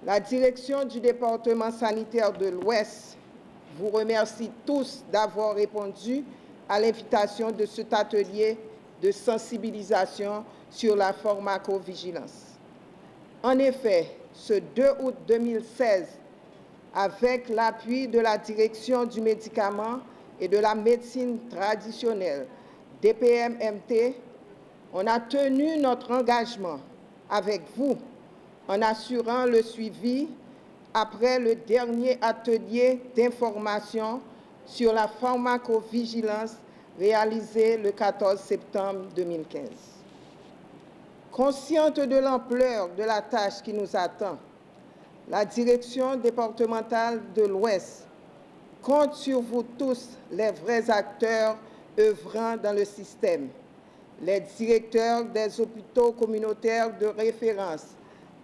La direction du département sanitaire de l'Ouest vous remercie tous d'avoir répondu à l'invitation de cet atelier de sensibilisation sur la pharmacovigilance. En effet, ce 2 août 2016, avec l'appui de la direction du médicament et de la médecine traditionnelle, DPMMT, on a tenu notre engagement avec vous en assurant le suivi après le dernier atelier d'information sur la pharmacovigilance réalisé le 14 septembre 2015. Consciente de l'ampleur de la tâche qui nous attend, la direction départementale de l'Ouest compte sur vous tous, les vrais acteurs œuvrant dans le système, les directeurs des hôpitaux communautaires de référence,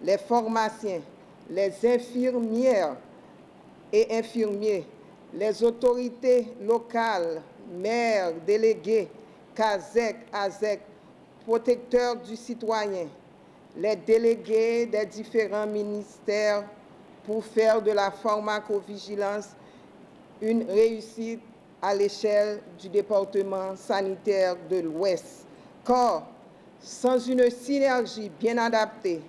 les pharmaciens, les infirmières et infirmiers, les autorités locales, maires, délégués, CASEC, ASEC, protecteurs du citoyen, les délégués des différents ministères pour faire de la pharmacovigilance une réussite à l'échelle du département sanitaire de l'Ouest. Car sans une synergie bien adaptée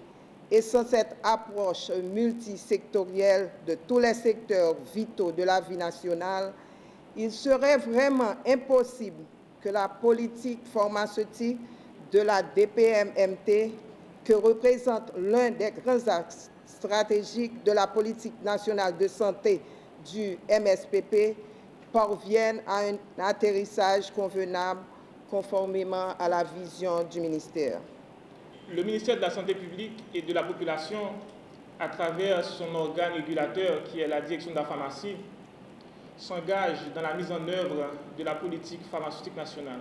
et sans cette approche multisectorielle de tous les secteurs vitaux de la vie nationale, il serait vraiment impossible que la politique pharmaceutique de la DPMMT, que représente l'un des grands axes stratégiques de la politique nationale de santé du MSPP, parvienne à un atterrissage convenable conformément à la vision du ministère. Le ministère de la Santé publique et de la population, à travers son organe régulateur qui est la direction de la pharmacie, s'engage dans la mise en œuvre de la politique pharmaceutique nationale.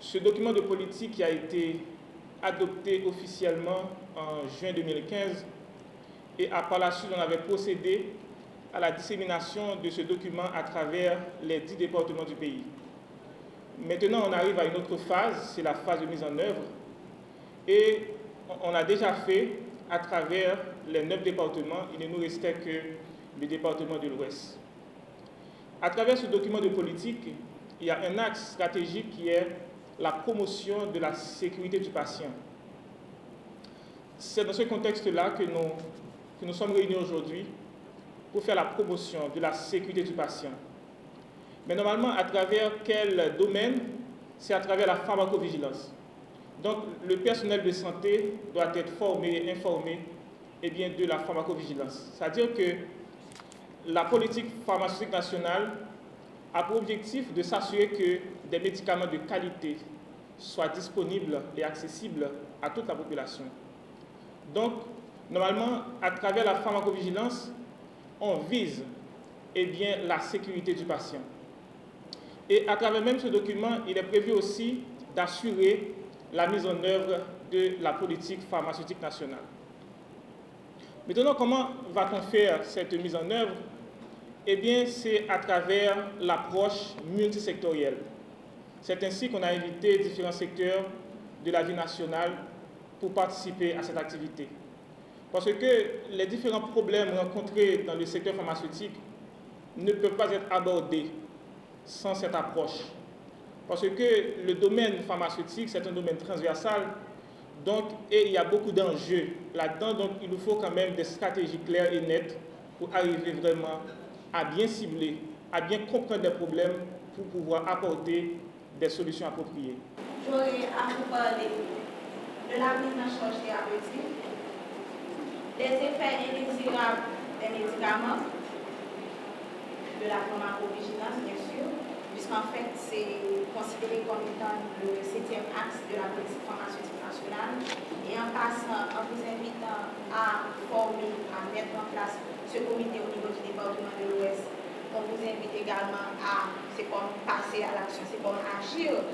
Ce document de politique qui a été adopté officiellement en juin 2015 et par la suite on avait procédé à la dissémination de ce document à travers les 10 départements du pays. Maintenant, on arrive à une autre phase, c'est la phase de mise en œuvre. Et on a déjà fait à travers les 9 départements, il ne nous restait que le département de l'Ouest. À travers ce document de politique, il y a un axe stratégique qui est la promotion de la sécurité du patient. C'est dans ce contexte-là que nous sommes réunis aujourd'hui pour faire la promotion de la sécurité du patient. Mais normalement, à travers quel domaine? C'est à travers la pharmacovigilance. Donc, le personnel de santé doit être formé et informé de la pharmacovigilance. C'est-à-dire que la politique pharmaceutique nationale a pour objectif de s'assurer que des médicaments de qualité soient disponibles et accessibles à toute la population. Donc, normalement, à travers la pharmacovigilance, on vise la sécurité du patient. Et à travers même ce document, il est prévu aussi d'assurer la mise en œuvre de la politique pharmaceutique nationale. Maintenant, comment va-t-on faire cette mise en œuvre? C'est à travers l'approche multisectorielle. C'est ainsi qu'on a invité différents secteurs de la vie nationale pour participer à cette activité. Parce que les différents problèmes rencontrés dans le secteur pharmaceutique ne peuvent pas être abordés sans cette approche. Parce que le domaine pharmaceutique, c'est un domaine transversal, et il y a beaucoup d'enjeux là-dedans, donc il nous faut quand même des stratégies claires et nettes pour arriver vraiment à bien cibler, à bien comprendre les problèmes pour pouvoir apporter des solutions appropriées. J'aurais à vous parler de la prise en charge thérapeutique, des effets indésirables des médicaments, de la pharmacovigilance, bien sûr, puisqu'en fait, c'est considéré comme étant le 7e axe de la politique pharmaceutique nationale. Et en passant, en vous invitant à former, à mettre en place ce comité au niveau du département de l'Ouest, on vous invite également à, c'est comme passer à l'action, c'est comme agir,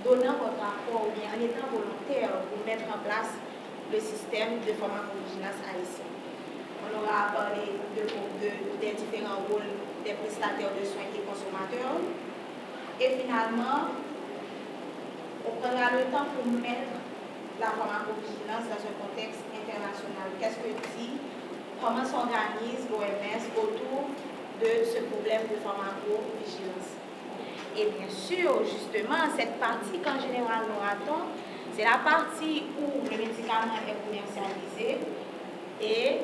donnant votre rapport ou bien en étant volontaire pour mettre en place le système de pharmacovigilance haïtien. On aura parlé des différents rôles des prestataires de soins et consommateurs. Et finalement, on prendra le temps pour mettre la pharmacovigilance dans un contexte international? Qu'est-ce que dit, comment s'organise l'OMS autour de ce problème de pharmacovigilance? Et bien sûr, justement, cette partie qu'en général nous ratons, c'est la partie où le médicament est commercialisé et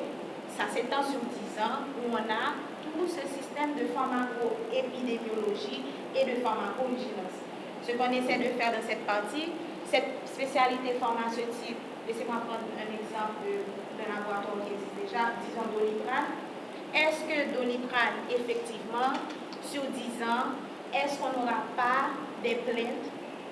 ça s'étend sur 10 ans, où on a tout ce système de pharmacoépidémiologie et de pharmacovigilance. Ce qu'on essaie de faire dans cette partie, cette spécialité pharmaceutique, laissez-moi prendre un exemple d'un laboratoire qui existe déjà, disons Doliprane. Est-ce que Doliprane, effectivement, sur 10 ans, est-ce qu'on n'aura pas des plaintes,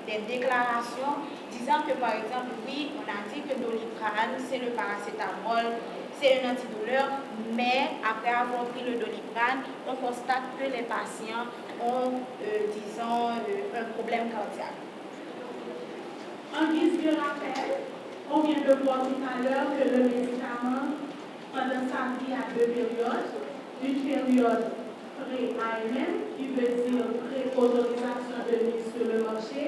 des déclarations disant que, par exemple, oui, on a dit que Doliprane, c'est le paracétamol, c'est un antidouleur, mais après avoir pris le Doliprane, on constate que les patients ont, disons, un problème cardiaque. En guise de rappel, on vient de voir tout à l'heure que le médicament, pendant sa vie, a 2 périodes. Une période pré-AMM, qui veut dire pré-autorisation de mise sur le marché,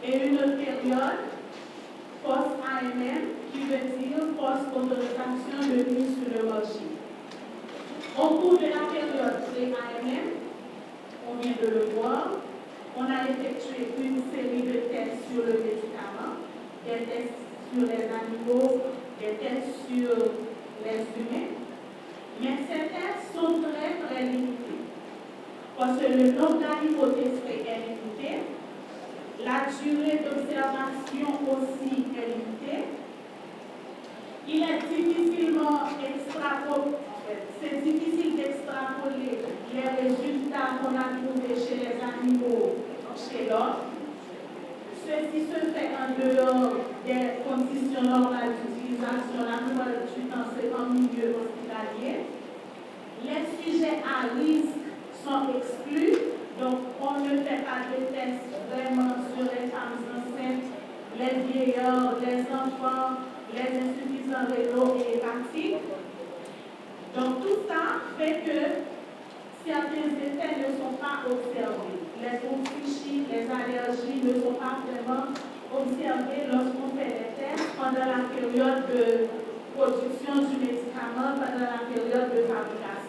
et une autre période post-AMM, qui veut dire post-autorisation de mise sur le marché. Au cours de la période pré-AMM, on vient de le voir, on a effectué une série de tests sur le médicament, des tests sur les animaux, des tests sur les humains, mais ces tests sont très, très limités. Parce que le nombre d'hypothèses est limité, la durée d'observation aussi est limitée. Il est difficilement c'est difficile d'extrapoler les résultats qu'on a trouvés chez les animaux, chez l'homme. Ceci se fait en dehors des conditions normales d'utilisation, la plupart du temps c'est en milieu hospitalier. Les sujets à risque sont exclus, donc on ne fait pas de tests vraiment sur les femmes enceintes, les vieillards, les enfants, les insuffisants rénaux et hépatiques. Donc tout ça fait que certains effets ne sont pas observés. Les troubles psychiques, les allergies ne sont pas vraiment observés lorsqu'on fait les tests pendant la période de production du médicament, pendant la période de fabrication.